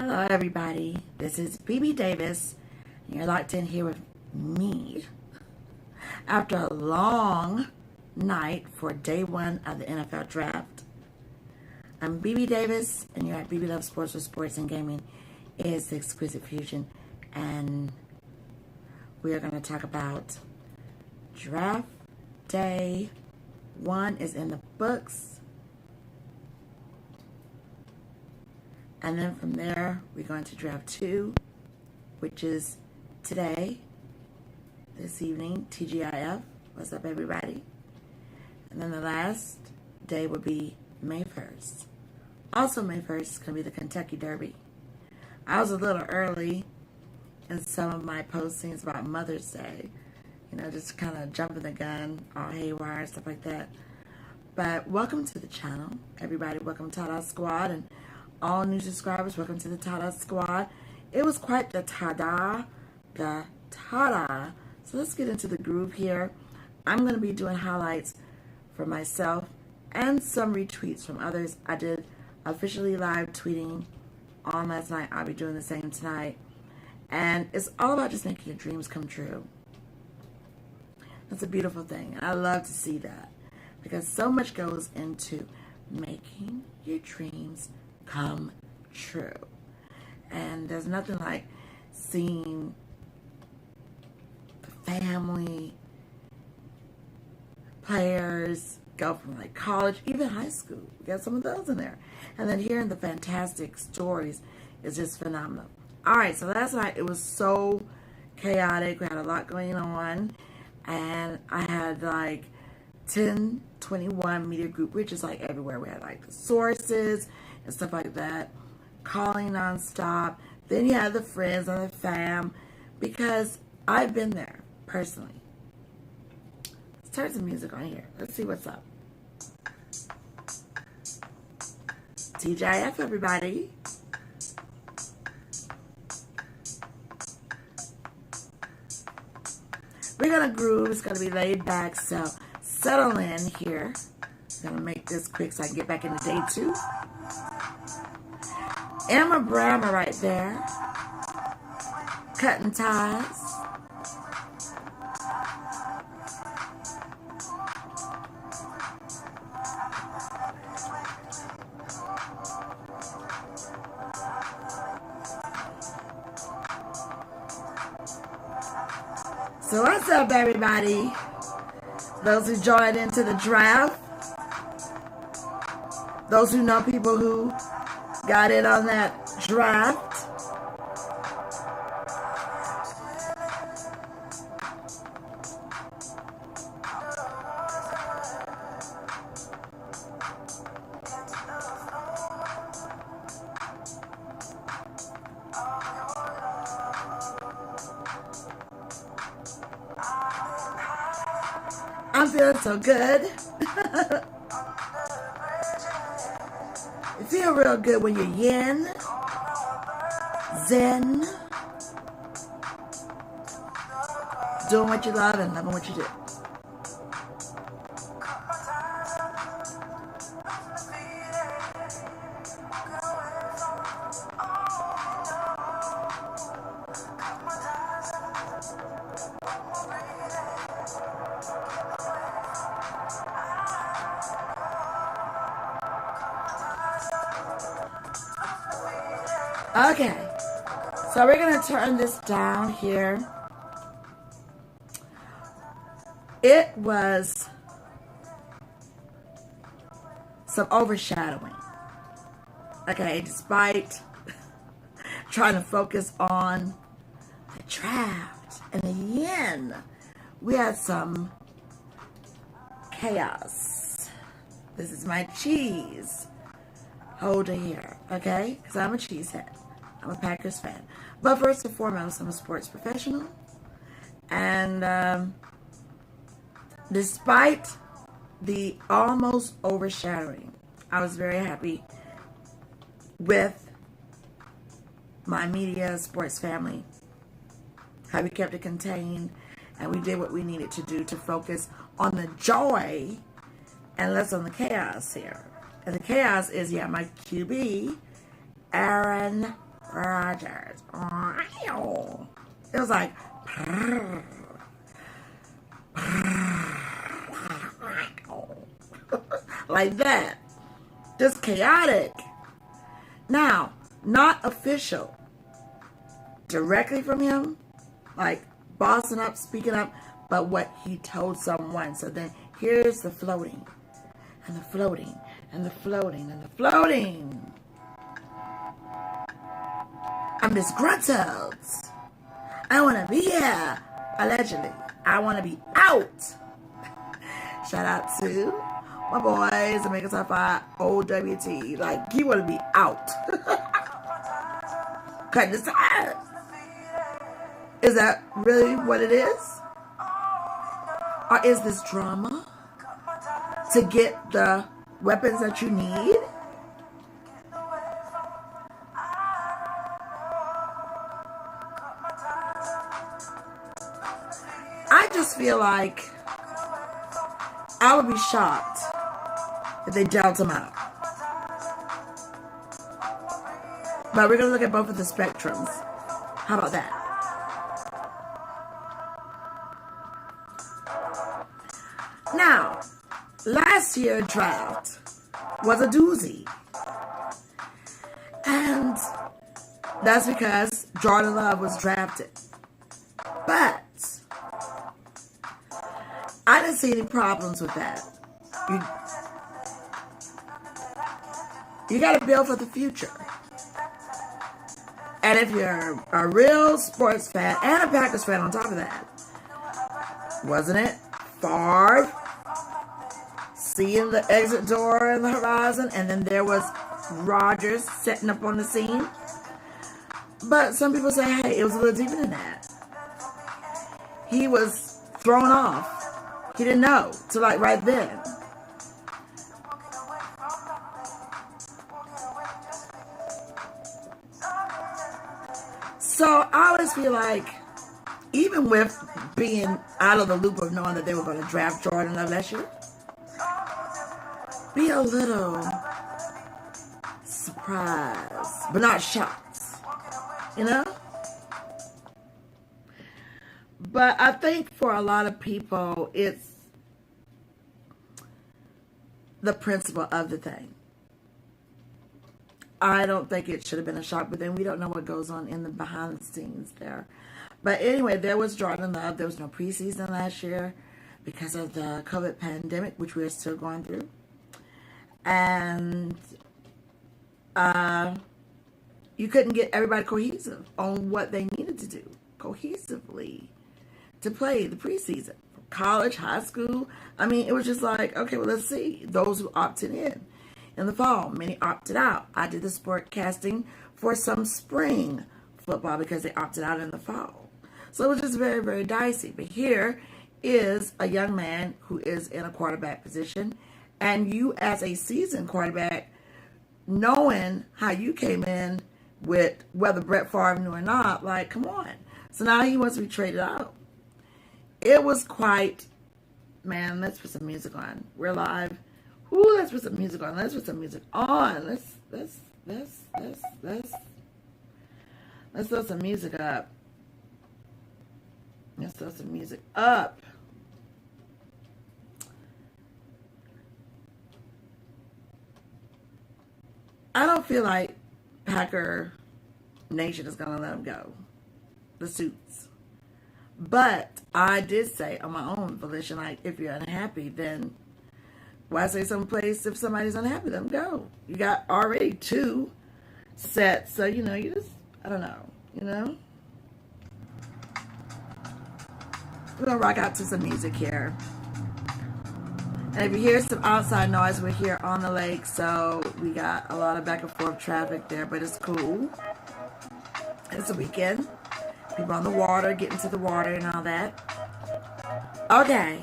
Hello everybody, this is BB Davis, and you're locked in here with me after a long night for day one of the NFL draft. I'm BB Davis, and you're at BebeLuvSports, where sports and gaming is the Exquisite Fusion, and we are going to talk about draft day one is in the books. And then from there, we're going to draft 2, which is today, this evening, TGIF. What's up, everybody? And then the last day will be May 1st. Also, May 1st is going to be the Kentucky Derby. I was a little early in some of my postings about Mother's Day. You know, just kind of jumping the gun, all haywire, stuff like that. But welcome to the channel, everybody. Welcome to TAHDAH Squad, and all new subscribers, welcome to the TAHDAH Squad. It was quite the TAHDAH. So let's get into the groove here. I'm going to be doing highlights for myself and some retweets from others. I did officially live tweeting on last night. I'll be doing the same tonight. And it's all about just making your dreams come true. That's a beautiful thing. I love to see that, because so much goes into making your dreams come true. And there's nothing like seeing the family, players go from like college, even high school. We got some of those in there. And then hearing the fantastic stories is just phenomenal. Alright, so last night it was so chaotic. We had a lot going on. And I had like 1021 media group, which is like everywhere. We had like the sources and stuff like that, calling nonstop. Then you have the friends and the fam, because I've been there personally. Let's turn some music on here. Let's see what's up. TGIF, everybody. We're gonna groove. It's gonna be laid back, so settle in here. I'm gonna make this quick so I can get back into day 2. Emma Brammer right there, cutting ties. So what's up, everybody? Those who joined into the draft, those who know people who got in on that draft. I'm feeling so good. You feel real good when you're yin, zen, doing what you love and loving what you do. Okay, so we're going to turn this down here. It was some overshadowing. Okay, despite trying to focus on the draft and the yin, we had some chaos. This is my cheese holder here, okay? Because I'm a cheesehead. I'm a Packers fan. But first and foremost, I'm a sports professional. And despite the almost overshadowing, I was very happy with my media sports family. How we kept it contained, and we did what we needed to do to focus on the joy and less on the chaos here. And the chaos is, yeah, my QB, Aaron Rodgers. It was like, like that. Just chaotic. Now, not official. Directly from him, like bossing up, speaking up, but what he told someone. So then here's the floating, and the floating, and the floating, and the floating. I'm disgruntled. I want to be here. Allegedly. I want to be out. Shout out to my boys, the Makers High Five, OWT. Like, he want to be out. Cutting his tires. Is that really what it is? Or is this drama to get the weapons that you need? I just feel like I would be shocked if they dealt him out. But we're going to look at both of the spectrums. How about that? Now, last year's draft was a doozy. And that's because Jordan Love was drafted. But I didn't see any problems with that. You got to build for the future. And if you're a real sports fan and a Packers fan on top of that, wasn't it FARVE seeing the exit door in the horizon, and then there was Rodgers setting up on the scene? But some people say, hey, it was a little deeper than that. He was thrown off. He didn't know till like right then. So I always feel like, even with being out of the loop of knowing that they were going to draft Jordan Love last year, be a little surprised, but not shocked, you know? But I think for a lot of people, it's the principle of the thing. I don't think it should have been a shock, but then we don't know what goes on in the behind the scenes there. But anyway, there was Jordan Love. There was no preseason last year because of the COVID pandemic, which we're still going through. And you couldn't get everybody cohesive on what they needed to do cohesively to play the preseason. College, high school. I mean, it was just like, okay, well, let's see. Those who opted in the fall, many opted out. I did the sport casting for some spring football because they opted out in the fall. So it was just very, very dicey. But here is a young man who is in a quarterback position, and you as a seasoned quarterback, knowing how you came in with whether Brett Favre knew or not, like, come on. So now he wants to be traded out. It was quite, man, let's put some music on. We're live. Ooh, let's put some music on. Let's put some music on. Let's throw some music up. Let's throw some music up. I don't feel like Packer Nation is going to let him go. The suits. But I did say on my own volition, like, if you're unhappy, then why say someplace if somebody's unhappy? Let them go. You got already 2 sets, so, you know, you just, I don't know, you know? We're going to rock out to some music here. And if you hear some outside noise, we're here on the lake, so we got a lot of back and forth traffic there, but it's cool. It's a weekend. People on the water, getting to the water and all that. Okay.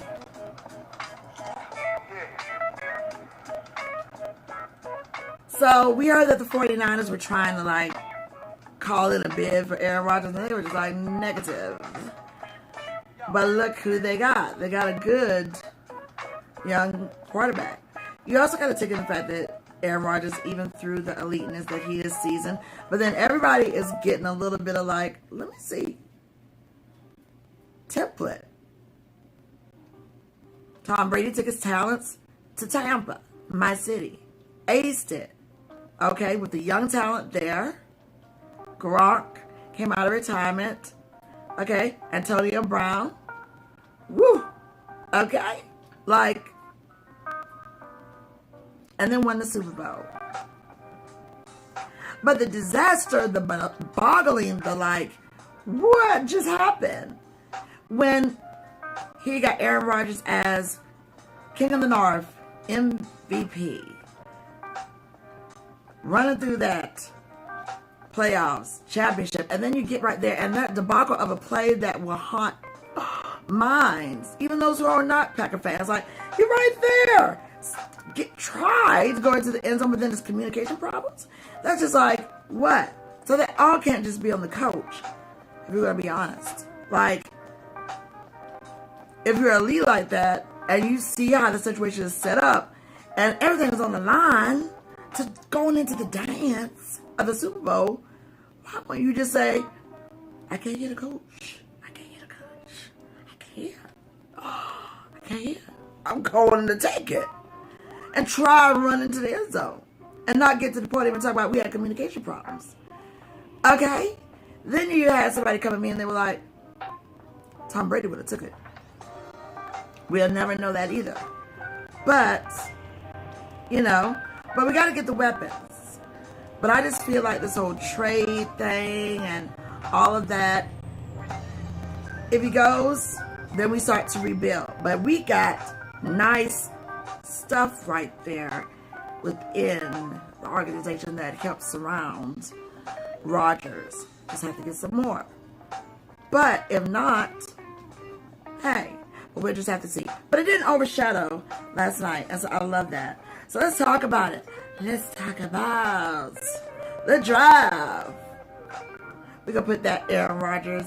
So we heard that the 49ers were trying to, like, call in a bid for Aaron Rodgers, and they were just like, negative. But look who they got. They got a good young quarterback. You also got to take in the fact that Aaron Rodgers, even through the eliteness that he is seasoned. But then everybody is getting a little bit of like, let me see, template. Tom Brady took his talents to Tampa, my city. Aced it. Okay, with the young talent there. Gronk came out of retirement. Okay, Antonio Brown. Woo! Okay, like, and then won the Super Bowl. But the disaster, the boggling, the like, what just happened? When he got Aaron Rodgers as King of the North, MVP, running through that playoffs, championship, and then you get right there, and that debacle of a play that will haunt minds, even those who are not Packer fans, like, you're right there. Tried to go into the end zone, but then there's communication problems. That's just like, what? So that all can't just be on the coach, if we're going to be honest. Like, if you're elite like that, and you see how the situation is set up, and everything is on the line to going into the dance of the Super Bowl, why won't you just say, I can't get a coach. I can't get a coach. I can't. Oh, I can't. I'm going to take it. And try and run into the end zone. And not get to the point of even talking about we had communication problems. Okay? Then you had somebody come at me and they were like, Tom Brady would have took it. We'll never know that either. But, you know, but we got to get the weapons. But I just feel like this whole trade thing and all of that, if he goes, then we start to rebuild. But we got nice stuff right there within the organization that helps surround Rodgers. Just have to get some more. But if not, hey, we'll just have to see. But it didn't overshadow last night, and so I love that. So let's talk about it. Let's talk about the draft. We're going to put that Aaron Rodgers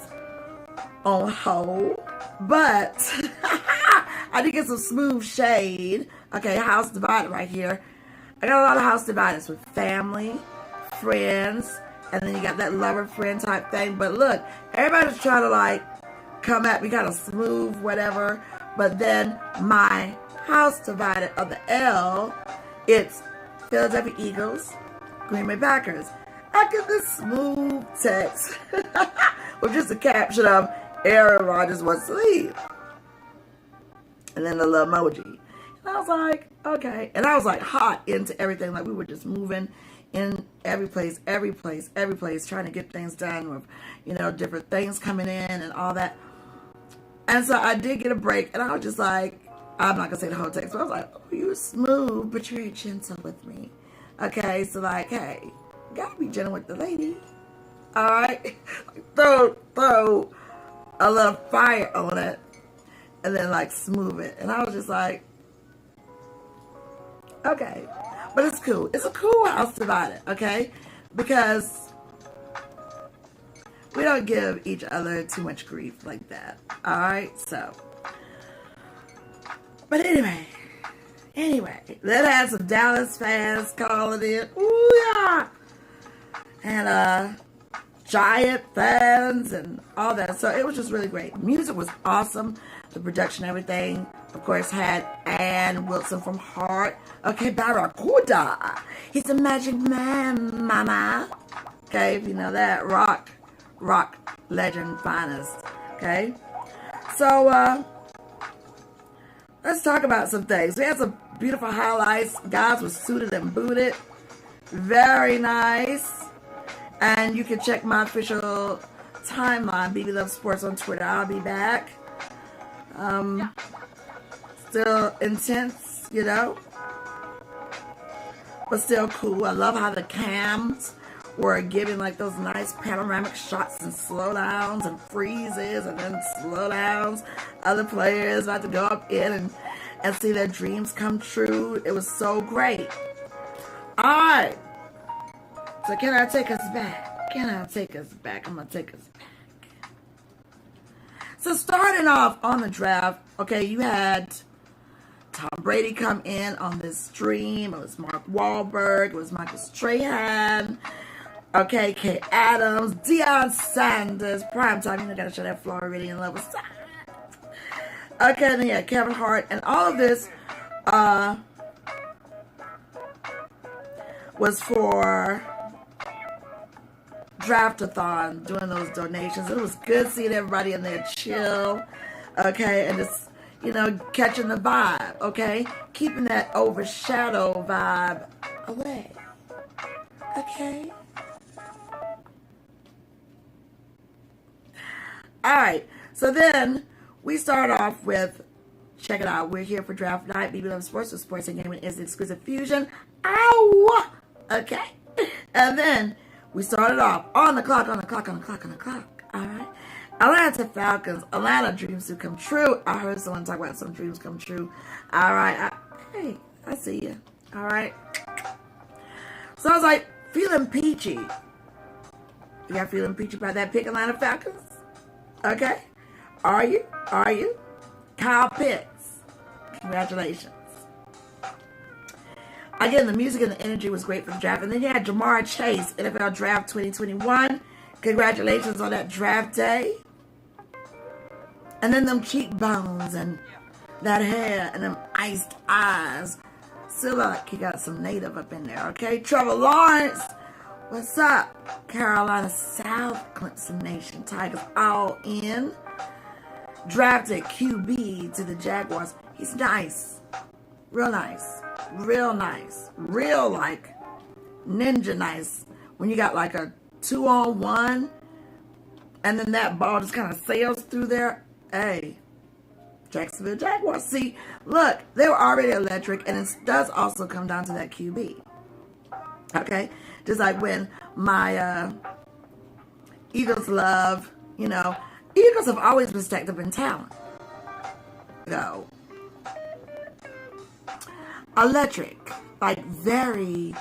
on hold. But I did get some smooth shade. Okay, house divided right here. I got a lot of house dividers with family, friends, and then you got that lover friend type thing. But look, everybody's trying to like come at me kind of smooth, whatever. But then my house divided of the L, it's Philadelphia Eagles, Green Bay Packers. I get this smooth text with just a caption of Aaron Rodgers wants to leave. And then the little emoji. And I was like, okay. And I was like hot into everything. Like we were just moving in every place, trying to get things done with, you know, different things coming in and all that. And so I did get a break. And I was just like, I'm not going to say the whole text. But I was like, oh, you're smooth, but you're gentle with me. Okay, so like, hey, you got to be gentle with the lady. All right? throw a little fire on it. And then like smooth it. And I was just like, okay. But it's cool. It's a cool house divided, okay? Because we don't give each other too much grief like that. Alright? So. But anyway, let's have some Dallas fans calling in. Ooh, yeah. And Giant fans and all that. So it was just really great. Music was awesome. The production, everything. Of course, had Ann Wilson from Heart. Okay, Barracuda. He's a magic man, mama. Okay, if you know that. Rock legend finest. Okay. So, let's talk about some things. We had some beautiful highlights. Guys were suited and booted. Very nice. And you can check my official timeline, BebeLuvSports on Twitter. I'll be back. Still intense, you know, but still cool. I love how the cams were giving like those nice panoramic shots and slowdowns and freezes and then slowdowns. Other players about to go up in and see their dreams come true. It was so great. All right. So can I take us back? Can I take us back? I'm going to take us back. So starting off on the draft, okay, you had Tom Brady come in on this stream. It was Mark Wahlberg. It was Michael Strahan. Okay, Kay Adams, Deion Sanders, primetime. You know, gotta show that Floridian level side. Okay, then yeah, Kevin Hart, and all of this was for Draftathon, doing those donations. It was good seeing everybody in there chill, okay, and just, you know, catching the vibe, okay, keeping that overshadow vibe away, okay. All right, so then we start off with, check it out, we're here for draft night. BebeLuvSports, so sports and gaming is the Exquisite FUSION. Ow! Okay. And then we started off on the clock. All right. Atlanta Falcons, Atlanta dreams do come true. I heard someone talk about some dreams come true. All right. Hey, I see you. All right. So I was like, feeling peachy. You got feeling peachy about that pick, Atlanta Falcons? Okay. Are you? Kyle Pitts. Congratulations. Again, the music and the energy was great for the draft. And then you had Jamar Chase, NFL Draft 2021. Congratulations on that draft day. And then them cheekbones and that hair and them iced eyes. Still like you got some native up in there, okay? Trevor Lawrence. What's up? Carolina South, Clemson Nation Tigers all in. Drafted QB to the Jaguars. He's nice. Real nice. Real nice. Real like ninja nice. When you got like a 2-on-1 and then that ball just kind of sails through there. Hey, Jacksonville Jaguars. See, look, they were already electric, and it does also come down to that QB. Okay? Just like when my Eagles love, you know, Eagles have always been stacked up in talent. Go. Electric. Like very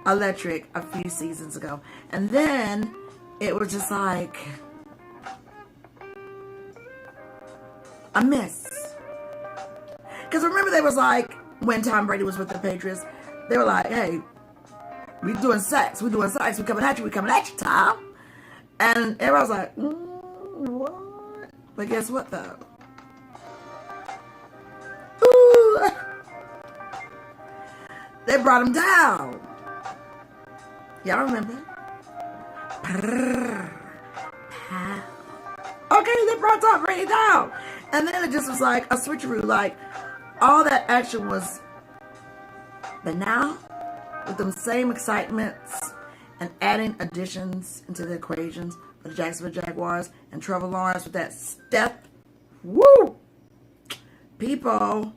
electric a few seasons ago. And then it was just like a miss. Because remember they was like, when Tom Brady was with the Patriots, they were like, hey, we doing sex, we coming at you, Tom. And everybody was like, what? But guess what though? Ooh. They brought him down. Y'all remember? Okay, they brought Tom Brady down. And then it just was like a switcheroo. Like, all that action was... But now, with them same excitements and adding additions into the equations for the Jacksonville Jaguars and Trevor Lawrence with that step, woo! People,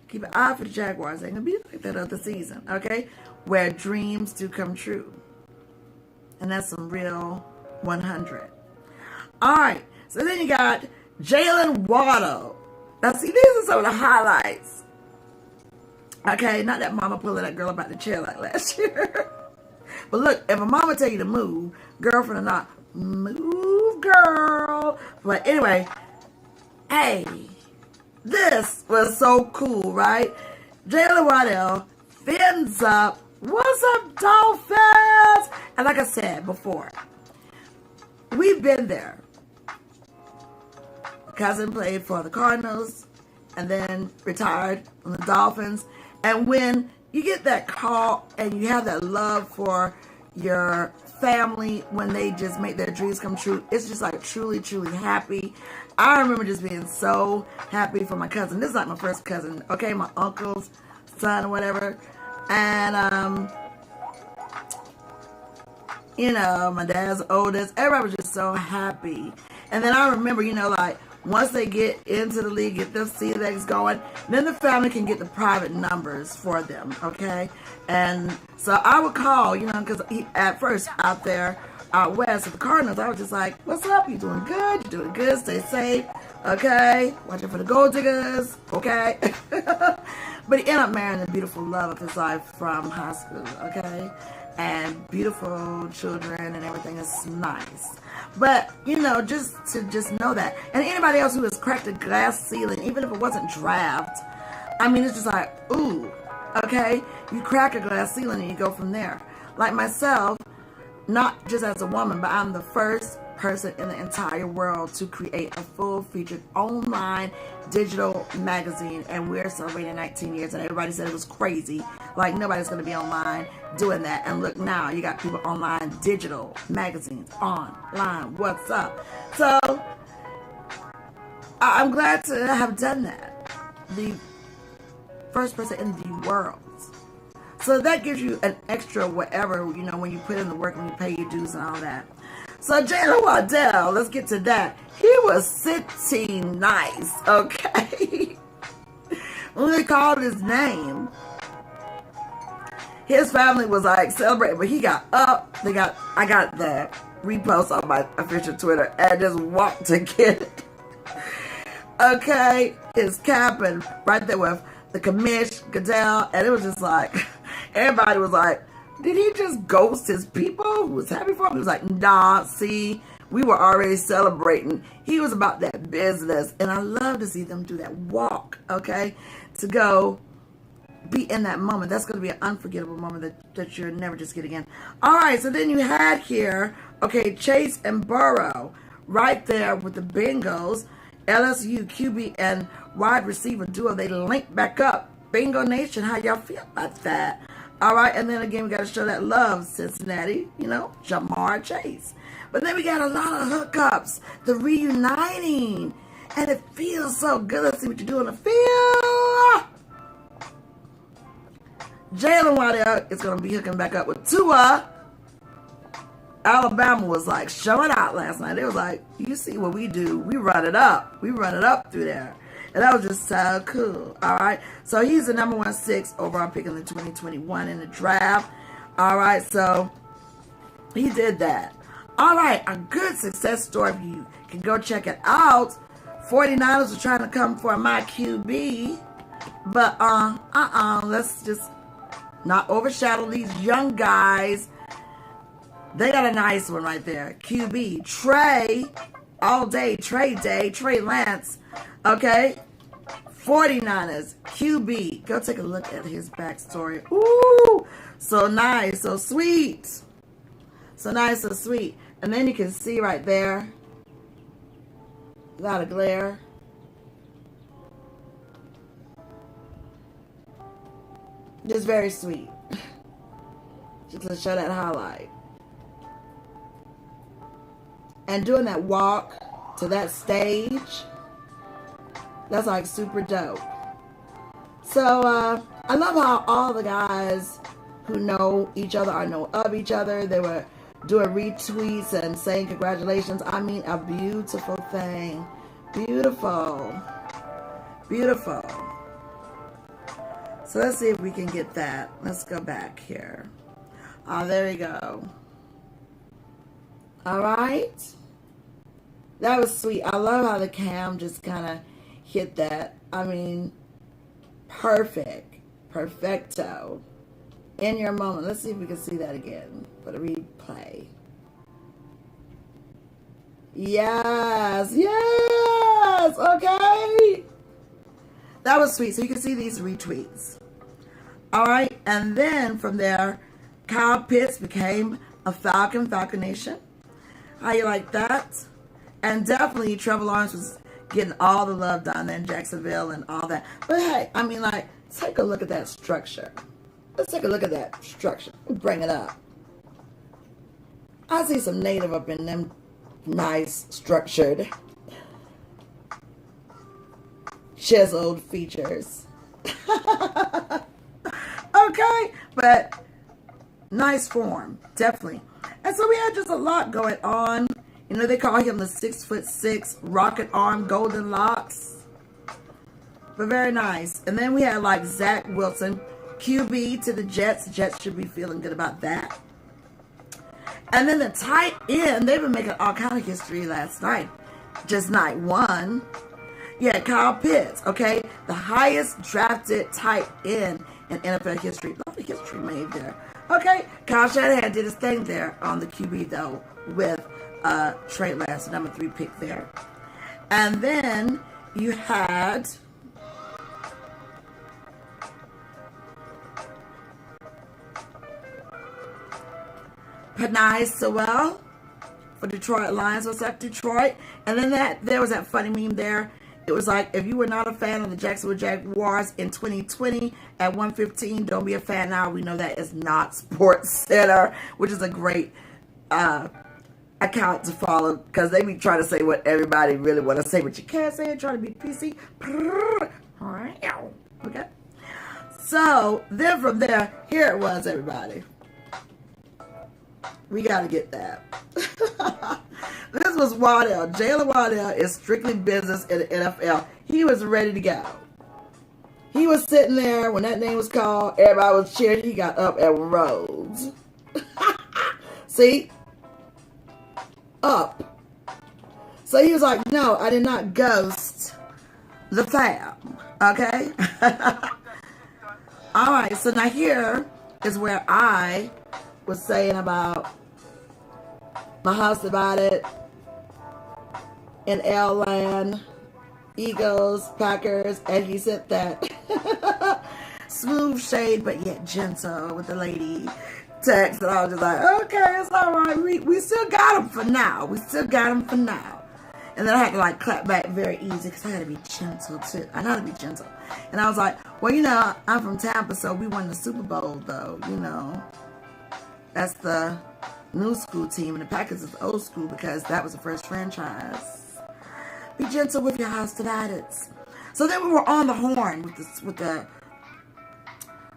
keep an eye for the Jaguars. They ain't gonna be like that other season, okay? Where dreams do come true. And that's some real 100. All right, so then you got Jalen Waddle. Now, see, these are some of the highlights. Okay, not that mama pulling that girl up out the chair like last year. But look, if a mama tell you to move, girlfriend or not, move, girl. But anyway, hey, this was so cool, right? Jalen Waddle fins up. What's up, Dolphins? And like I said before, we've been there. Cousin played for the Cardinals and then retired from the Dolphins. And when you get that call and you have that love for your family when they just make their dreams come true, it's just like truly, truly happy. I remember just being so happy for my cousin. This is like my first cousin, okay? My uncle's son or whatever. And, you know, my dad's oldest. Everybody was just so happy. And then I remember, you know, like, once they get into the league, get their sea legs going, then the family can get the private numbers for them, okay? And so I would call, you know, because at first out there, out west at the Cardinals, I was just like, what's up? You doing good? You doing good? Stay safe, okay? Watching for the gold diggers, okay? But he ended up marrying the beautiful love of his life from high school, okay? And beautiful children and everything is nice. But, you know, just to know that. And anybody else who has cracked a glass ceiling, even if it wasn't draft, I mean, it's just like, ooh, okay? You crack a glass ceiling and you go from there. Like myself, not just as a woman, but I'm the first person in the entire world to create a full-featured online digital magazine, and we're celebrating 19 years, and everybody said it was crazy. Like, nobody's going to be online doing that. And look now, you got people online, digital magazines, online, what's up? So, I'm glad to have done that. The first person in the world. So that gives you an extra whatever, you know, when you put in the work and you pay your dues and all that. So Jalen Waddell, let's get to that. He was sitting nice, okay? When they called his name, his family was like celebrating, but he got up. I got the repost on my official Twitter and just walked to get it. Okay, his cap and right there with the commish, Goodell, and it was just like, everybody was like, did he just ghost his people who was happy for him? He was like, nah, see, we were already celebrating. He was about that business, and I love to see them do that walk, okay, to go be in that moment. That's going to be an unforgettable moment that you'll never just get again. All right, so then you had here, okay, Chase and Burrow right there with the Bengals. LSU QB and wide receiver duo, they link back up. Bingo Nation, how y'all feel about that? All right, and then again, we got to show that love, Cincinnati, you know, Jamar Chase. But then we got a lot of hookups, the reuniting, and it feels so good. Let's see what you do on the field. Jalen Waddell is going to be hooking back up with Tua. Alabama was like showing out last night. They was like, you see what we do. We run it up. We run it up through there. And that was just so cool. All right. So he's the number 1/6 overall pick in the 2021 in the draft. All right. So he did that. All right. A good success story. If you can go check it out. 49ers are trying to come for my QB. But let's just not overshadow these young guys. They got a nice one right there. QB. Trey. All day. Trey Day. Trey Lance. Okay. 49ers. QB. Go take a look at his backstory. Ooh. So nice. So sweet. So nice. So sweet. And then you can see right there. A lot of glare. Just very sweet. Just to show that highlight. And doing that walk to that stage, that's like super dope. So I love how all the guys who know each other or know of each other, they were doing retweets and saying congratulations. I mean, a beautiful thing. Beautiful. Beautiful. So let's see if we can get that. Let's go back here. Oh, there we go. All right. That was sweet. I love how the cam just kind of hit that. I mean, perfect. Perfecto. In your moment. Let's see if we can see that again for the replay. Yes. Yes. Okay. That was sweet. So you can see these retweets. All right. And then from there, Kyle Pitts became a Falcon. Falcon Nation. How you like that? And definitely Trevor Lawrence was getting all the love down there in Jacksonville and all that. But hey, I mean, like, take a look at that structure. Let's take a look at that structure. Bring it up. I see some native up in them nice, structured, chiseled features. Okay, but nice form, definitely. And so we had just a lot going on. You know, they call him the 6'6" rocket arm golden locks. But very nice. And then we had like Zach Wilson, QB to the Jets. The Jets should be feeling good about that. And then the tight end, they've been making all kind of history last night. Just night one. Yeah, Kyle Pitts, okay? The highest drafted tight end in NFL history. A lot of history made there. Okay, Kyle Shanahan did his thing there on the QB, though, with Trey Lance, number 3 pick there. And then you had Panay Sewell for Detroit Lions. What's up, Detroit? And then there was that funny meme there. It was like, if you were not a fan of the Jacksonville Jaguars in 2020 at 115, don't be a fan now. We know that is not Sports Center, which is a great account to follow, because they be trying to say what everybody really want to say, but you can't say it, trying to be PC. Okay. So then from there, here it was, everybody. We got to get that. This was Waddell. Jalen Waddell is strictly business in the NFL. He was ready to go. He was sitting there when that name was called. Everybody was cheering. He got up and rose. See? Up. So he was like, no, I did not ghost the fam. Okay? All right. So now here is where I was saying about my house divided in L-Land, Eagles, Packers, and he said that smooth shade, but yet gentle with the lady text. And I was just like, okay, it's all right. We still got him for now. We still got him for now. And then I had to like clap back very easy because I had to be gentle too. I know how to be gentle. And I was like, well, you know, I'm from Tampa, so we won the Super Bowl though, you know. That's the new school team, and the Packers is the old school because that was the first franchise. Be gentle with your house divided. So then we were on the horn with the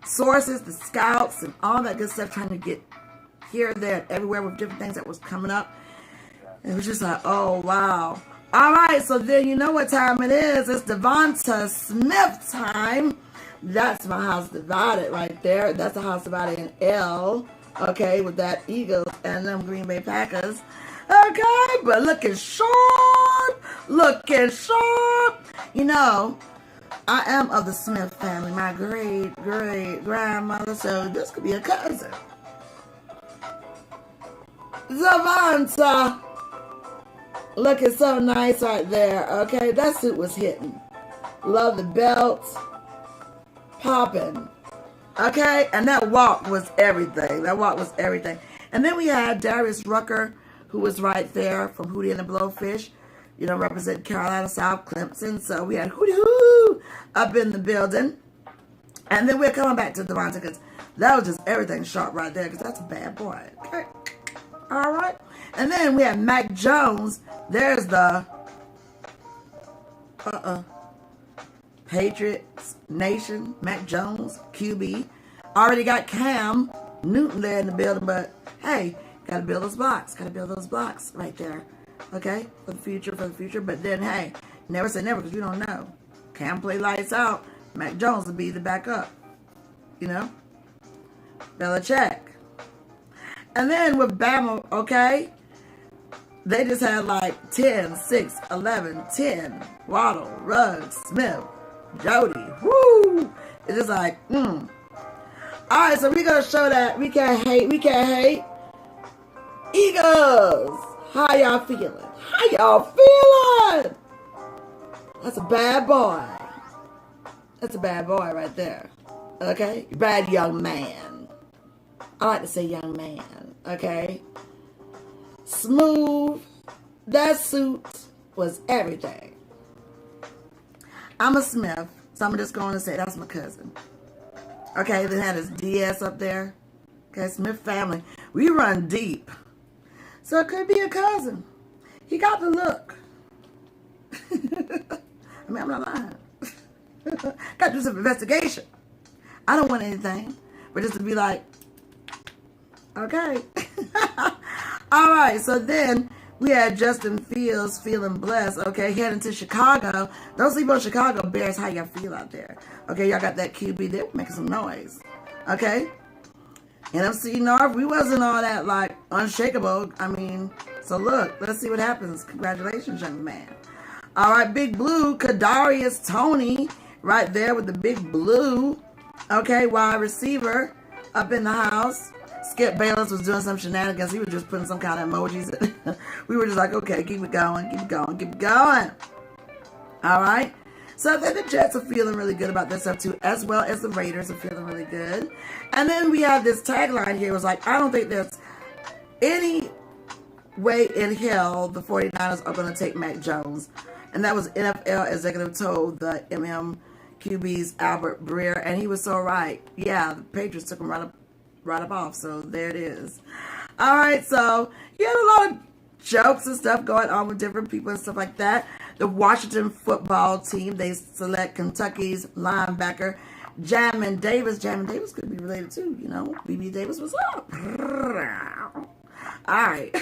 sources, the scouts, and all that good stuff, trying to get here, there, and everywhere with different things that was coming up. And it was just like, oh, wow. All right, so then you know what time it is. It's Devonta Smith time. That's my house divided right there. That's the house divided in L. Okay, with that Eagles and them Green Bay Packers. Okay, but looking sharp. Looking sharp. You know, I am of the Smith family. My great-great-grandmother. So this could be a cousin. Devonta. Looking so nice right there. Okay, that suit was hitting. Love the belts. Popping. Okay, and that walk was everything. That walk was everything. And then we had Darius Rucker, who was right there from Hootie and the Blowfish, you know, representing Carolina South Clemson. So we had Hootie Hoo up in the building. And then we're coming back to Devonta because that was just everything sharp right there because that's a bad boy. Okay, all right. And then we had Mac Jones. There's the Patriots Nation, Mac Jones, QB. Already got Cam Newton there in the building, but hey, gotta build those blocks. Gotta build those blocks right there. Okay? For the future. But then, hey, never say never because you don't know. Cam play lights out. Mac Jones will be the backup. You know? Belichick. And then with Bama, okay? They just had like 10, 6, 11, 10. Waddle, Ruggs, Smith, Jody. Woo! It's just like, Alright, so we're going to show that we can't hate. Eagles! How y'all feeling? How y'all feeling? That's a bad boy. That's a bad boy right there. Okay? Bad young man. I like to say young man. Okay? Smooth. That suit was everything. I'm a Smith, so I'm just going to say that's my cousin. Okay, they had his DS up there. Okay, Smith family. We run deep. So it could be a cousin. He got the look. I mean, I'm not lying. Got to do some investigation. I don't want anything, but just to be like, okay. All right, so then we had Justin Fields feeling blessed, okay, heading to Chicago. Don't sleep on Chicago Bears. How y'all feel out there? Okay, y'all got that QB there making some noise. Okay? NFC North, we wasn't all that, like, unshakable. I mean, so look, let's see what happens. Congratulations, young man. All right, Big Blue, Kadarius Toney, right there with the Big Blue. Okay, wide receiver up in the house. Skip Bayless was doing some shenanigans. He was just putting some kind of emojis. We were just like, okay, keep it going, keep it going, keep it going. All right. So then the Jets are feeling really good about this stuff too, as well as the Raiders are feeling really good. And then we have this tagline here. It was like, I don't think there's any way in hell the 49ers are going to take Mac Jones. And that was NFL executive told the QB's Albert Breer, and he was so right. Yeah, the Patriots took him right up off, so there it is. All right, so you had a lot of jokes and stuff going on with different people and stuff like that. The Washington football team, they select Kentucky's linebacker, Jamin Davis. Jamin Davis could be related to, you know, BB Davis was up. All right.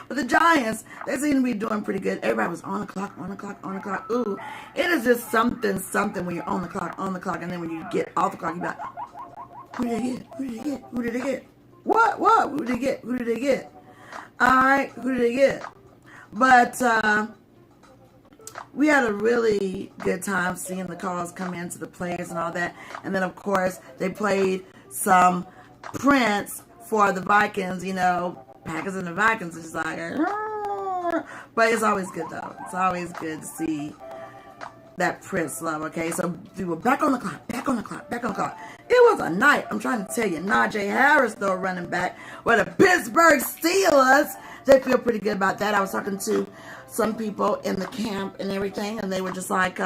But the Giants, they seem to be doing pretty good. Everybody was on the clock, on the clock, on the clock. Ooh, it is just something when you're on the clock, and then when you get off the clock, you're like, who did they get? Who did they get? Who did they get? What? Who did they get? Who did they get? All right, who did they get? But we had a really good time seeing the calls come into the players and all that. And then, of course, they played some Prince for the Vikings, you know, Packers and the Vikings. It's like, but it's always good, though. It's always good to see that Prince love, okay? So we were back on the clock, back on the clock, back on the clock. It was a night, I'm trying to tell you. Najee Harris, though, running back. Well, the Pittsburgh Steelers, they feel pretty good about that. I was talking to some people in the camp and everything, and they were just like,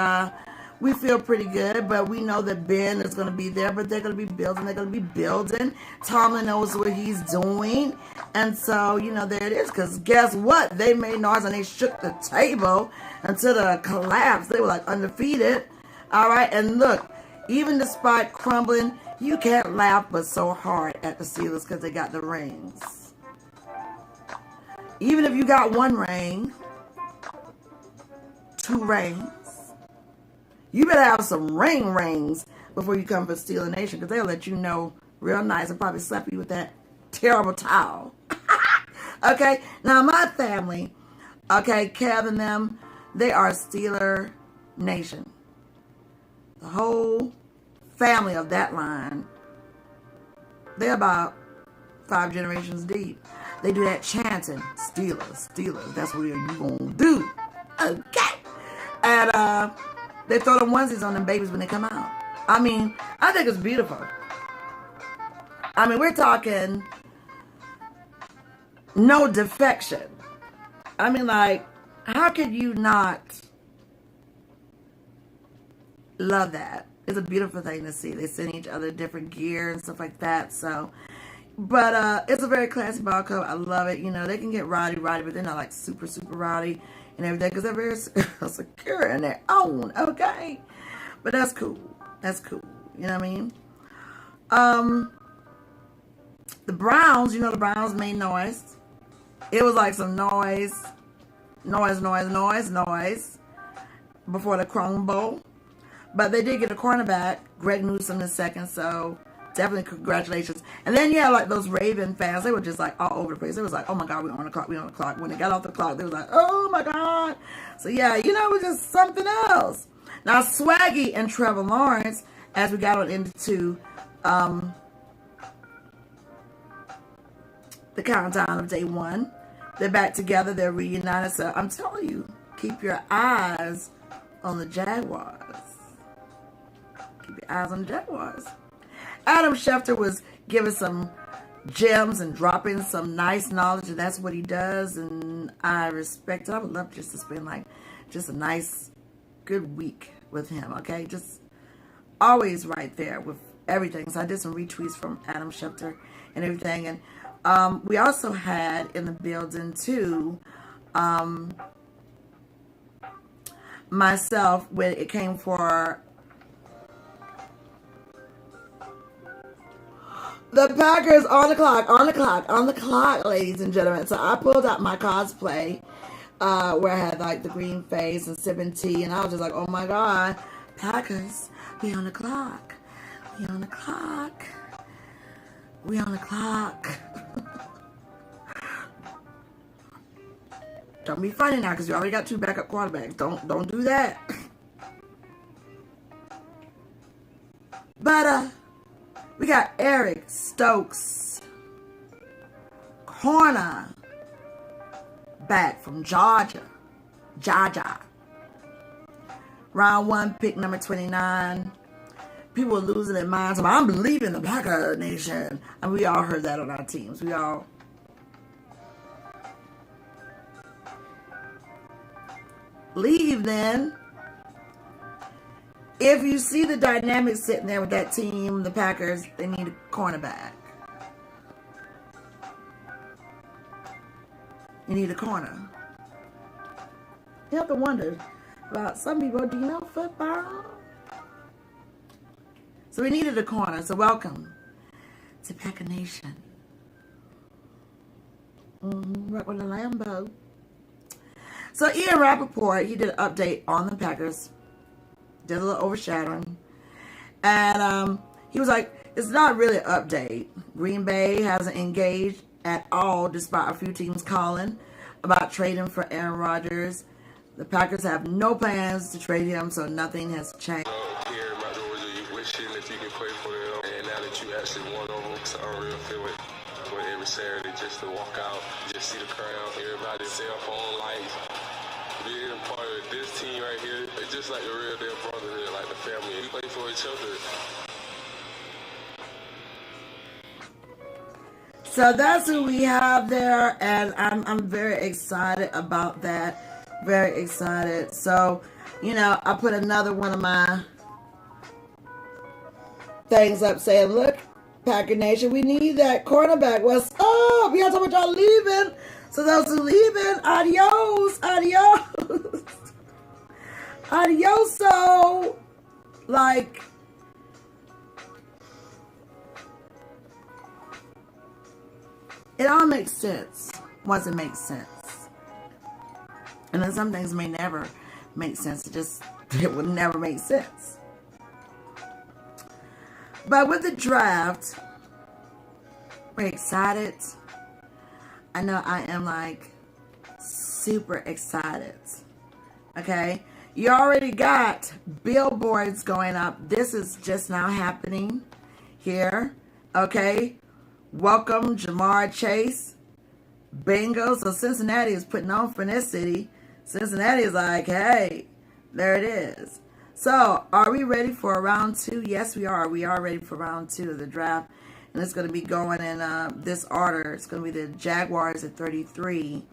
we feel pretty good, but we know that Ben is going to be there, but they're going to be building. They're going to be building. Tomlin knows what he's doing. And so, you know, there it is. Because guess what? They made noise and they shook the table until the collapse. They were like undefeated. All right. And look, even despite crumbling, you can't laugh but so hard at the Steelers because they got the rings. Even if you got one ring, two rings, you better have some rings before you come for Steeler Nation, because they'll let you know real nice and probably slap you with that terrible towel. Okay, now my family, okay, Kev and them, they are Steeler Nation. The whole family of that line, they're about 5 generations deep. They do that chanting, Steelers, Steelers, that's what you gonna do. Okay, and they throw them onesies on them babies when they come out. I mean, I think it's beautiful. I mean, we're talking no defection. I mean, like, how could you not love that? It's a beautiful thing to see. They send each other different gear and stuff like that. So, but it's a very classy ball club. I love it. You know, they can get rowdy, but they're not like super rowdy and everything, because they're very secure in their own, okay? But that's cool. That's cool. You know what I mean? The Browns, you know, the Browns made noise. It was like some noise before the Chrome Bowl. But they did get a cornerback, Greg Newsome II, so definitely congratulations. And then you had like those Raven fans, they were just like all over the place. It was like, oh my God, we're on the clock, we're on the clock. When they got off the clock, they was like, oh my God. So yeah, you know, it was just something else. Now Swaggy and Trevor Lawrence, as we got on into the countdown of day 1, they're back together, they're reunited. So I'm telling you, keep your eyes on the Jaguars. Keep your eyes on the Jaguars. Adam Schefter was giving some gems and dropping some nice knowledge, and that's what he does, and I respect it. I would love just to spend like just a nice, good week with him, okay? Just always right there with everything. So I did some retweets from Adam Schefter and everything, and we also had in the building too, myself, when it came for the Packers on the clock, ladies and gentlemen. So I pulled out my cosplay, where I had like the green face and sipping tea, and I was just like, oh my God, Packers, we on the clock. We on the clock. We on the clock. Don't be funny now, because you already got 2 backup quarterbacks. Don't do that. But we got Eric Stokes, corner back from Georgia. Round 1, pick number 29. People were losing their minds. I'm leaving the Packer Nation. And we all heard that on our teams. We all leave then. If you see the dynamics sitting there with that team, the Packers, they need a cornerback. You need a corner. You have to wonder about some people, do you know football? So we needed a corner. So welcome to Packer Nation. Right with the Lambo. So Ian Rappaport, he did an update on the Packers. Did a little overshadowing. And he was like, it's not really an update. Green Bay hasn't engaged at all, despite a few teams calling about trading for Aaron Rodgers. The Packers have no plans to trade him, so nothing has changed. Here in my doors, are you wishing that you can play for them? And now that you actually won over them, so I really feel it. But every Saturday, just to walk out, just see the crowd, everybody cell phone lights, being a part of this team right here, it's just like a real damn brotherhood, like the family. We play for each other. So that's who we have there, and I'm very excited about that. Very excited. So, you know, I put another one of my things up saying, look, Packer Nation, we need that cornerback. What's up? We got so much y'all leaving. So those who leaving, adios, adios. Adioso. Like, it all makes sense once it makes sense. And then some things may never make sense. It would never make sense. But with the draft, we're excited. I know I am like super excited. Okay? You already got billboards going up. This is just now happening here. Okay? Welcome, Jamar Chase. Bengals. So Cincinnati is putting on for this city. Cincinnati is like, hey, there it is. So, are we ready for round 2? Yes, we are. We are ready for round 2 of the draft. And it's going to be going in this order. It's going to be the Jaguars at 33,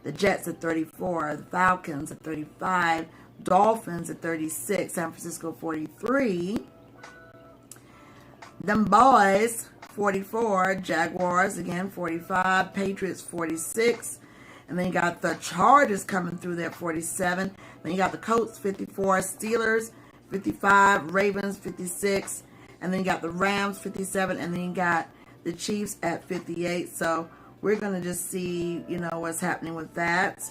the Jets at 34, the Falcons at 35, Dolphins at 36, San Francisco 43, them boys 44, Jaguars again 45, Patriots 46, and then you got the Chargers coming through there 47, then you got the Colts 54, Steelers 55, Ravens 56, and then you got the Rams 57, and then you got the Chiefs at 58. So we're going to just see, you know, what's happening with that.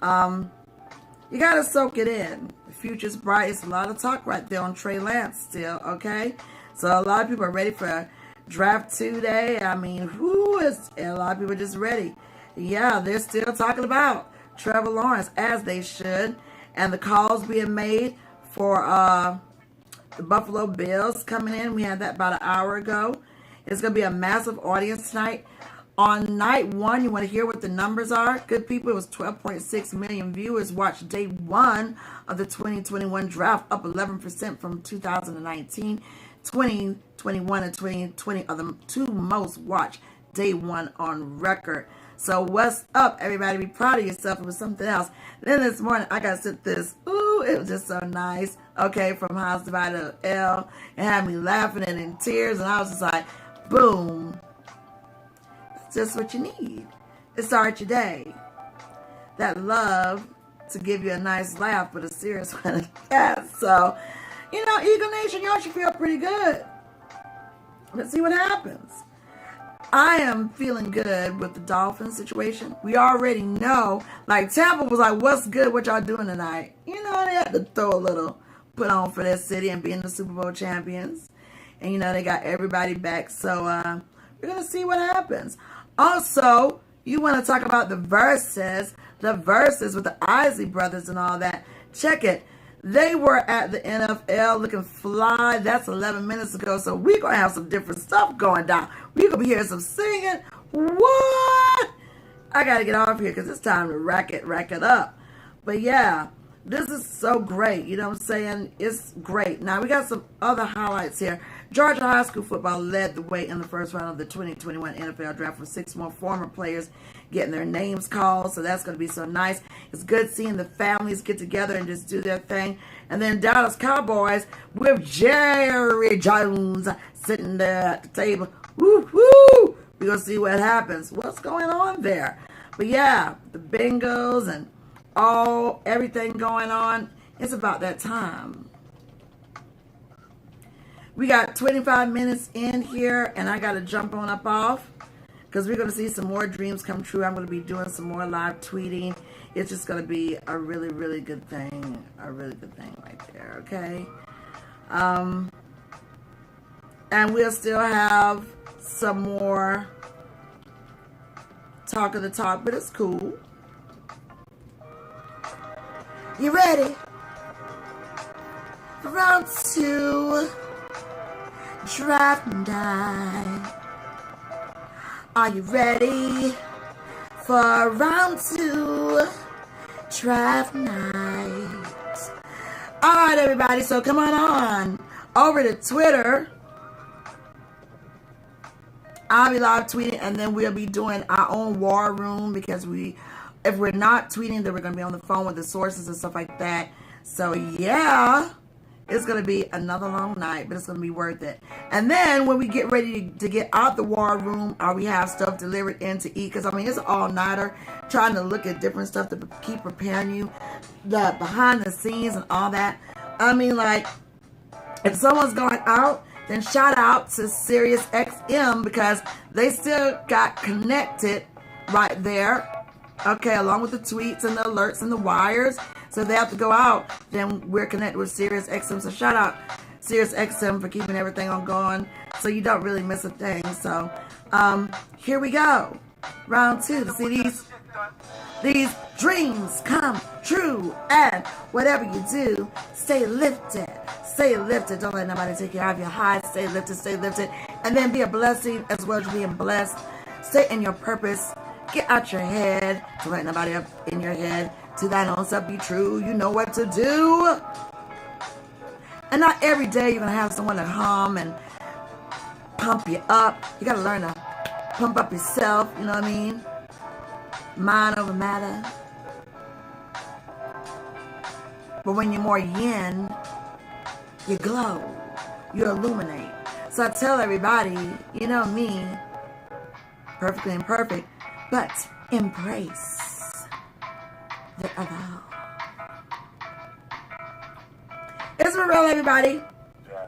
You got to soak it in. The future's bright. It's a lot of talk right there on Trey Lance still, okay? So a lot of people are ready for Draft 2 day. I mean, a lot of people are just ready. Yeah, they're still talking about Trevor Lawrence, as they should. And the calls being made for the Buffalo Bills coming in. We had that about an hour ago. It's going to be a massive audience tonight. On night 1, you want to hear what the numbers are? Good people, it was 12.6 million viewers watched day 1 of the 2021 draft, up 11% from 2019. 2021 and 2020 are the 2 most watched day 1 on record. So what's up, everybody? Be proud of yourself. It was something else. Then this morning, I got sent this. Ooh, it was just so nice. Okay, from House Divided L. It had me laughing and in tears. And I was just like, boom. That's just what you need. To start your day. That love to give you a nice laugh, but a serious one. Yeah, so, you know, Eagle Nation, y'all should feel pretty good. Let's see what happens. I am feeling good with the Dolphins situation. We already know, like Tampa was like, what's good? What y'all doing tonight? You know, they had to throw a little put on for their city and being the Super Bowl champions. And, you know, they got everybody back. So, we're going to see what happens. Also, you want to talk about the verses with the Isley brothers and all that. Check it. They were at the NFL looking fly. That's 11 minutes ago. So we're going to have some different stuff going down. We're going to be hearing some singing. What? I got to get off here because it's time to rack it up. But yeah, This is so great. You know what I'm saying? It's great. Now, we got some other highlights here. Georgia high school football led the way in the first round of the 2021 NFL draft with 6 more former players getting their names called. So that's going to be so nice. It's good seeing the families get together and just do their thing. And then Dallas Cowboys with Jerry Jones sitting there at the table. Woo-hoo! We're going to see what happens. What's going on there? But yeah, the Bengals and everything going on. It's about that time. We got 25 minutes in here, and I got to jump on up off because we're going to see some more dreams come true. I'm going to be doing some more live tweeting. It's just going to be a really, really good thing. A really good thing right there, okay? And we'll still have some more talk of the talk, but it's cool. You ready? Round 2, draft night. Are you ready for round 2, draft night? All right, everybody, so come on over to Twitter. I'll be live tweeting, and then we'll be doing our own war room because if we're not tweeting, then we're going to be on the phone with the sources and stuff like that. So, yeah, it's going to be another long night, but it's going to be worth it. And then when we get ready to get out the war room, or we have stuff delivered in to eat, because, I mean, it's an all-nighter, trying to look at different stuff to keep preparing you, the behind the scenes and all that. I mean, like, if someone's going out, then shout out to Sirius XM because they still got connected right there. Okay, along with the tweets and the alerts and the wires. So if they have to go out, then we're connected with Sirius XM. So shout out Sirius XM for keeping everything on going so you don't really miss a thing. So here we go. Round 2 to see these dreams come true. And whatever you do, stay lifted. Stay lifted. Don't let nobody take you out of your high. Stay lifted, stay lifted. And then be a blessing as well as being blessed. Stay in your purpose. Get out your head. Don't let nobody up in your head. To thine own self be true. You know what to do. And not every day you're going to have someone to hum and pump you up. You got to learn to pump up yourself. You know what I mean? Mind over matter. But when you're more yin, you glow. You illuminate. So I tell everybody, you know me, perfectly imperfect, but embrace the other. It's for real, everybody. Yeah.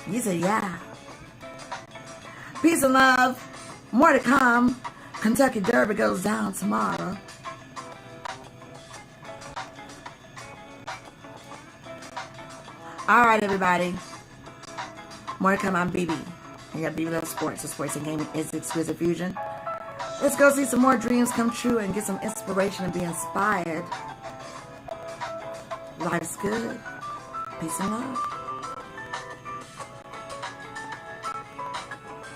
You say yeah. Peace and love. More to come. Kentucky Derby goes down tomorrow. All right, everybody. More to come. I'm BB. You got BebeLuvSports. The sports and gaming is Exquisite Fusion. Let's go see some more dreams come true and get some inspiration and be inspired. Life's good. Peace and love.